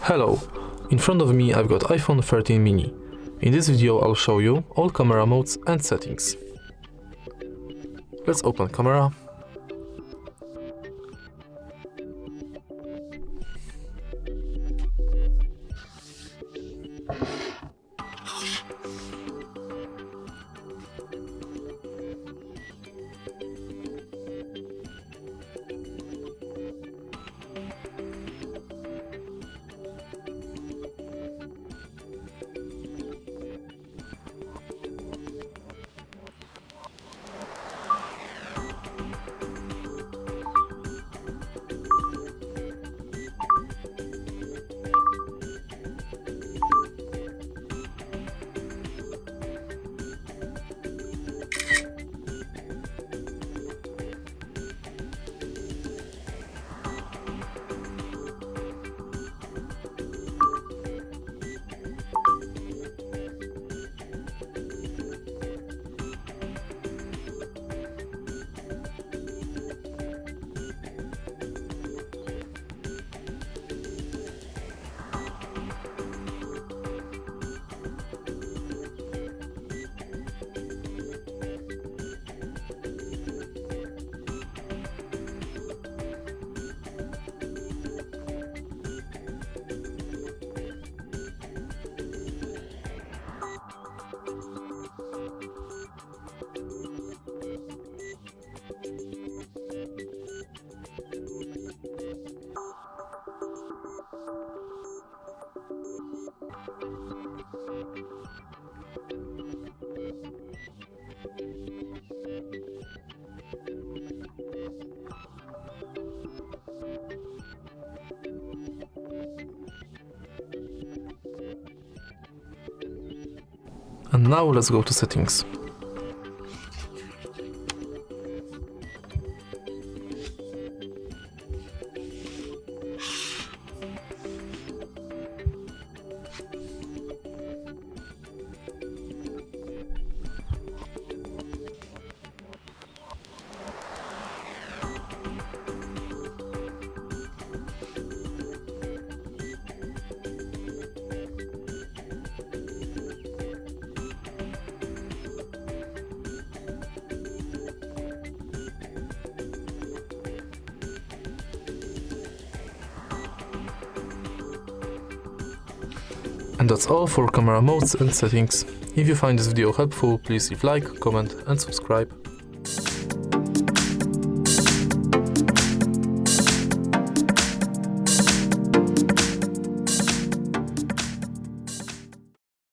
Hello, in front of me I've got iPhone 13 mini. In this video I'll show you all camera modes and settings. Let's open camera. And now let's go to settings. And that's all for camera modes and settings. If you find this video helpful, please leave like, comment and subscribe.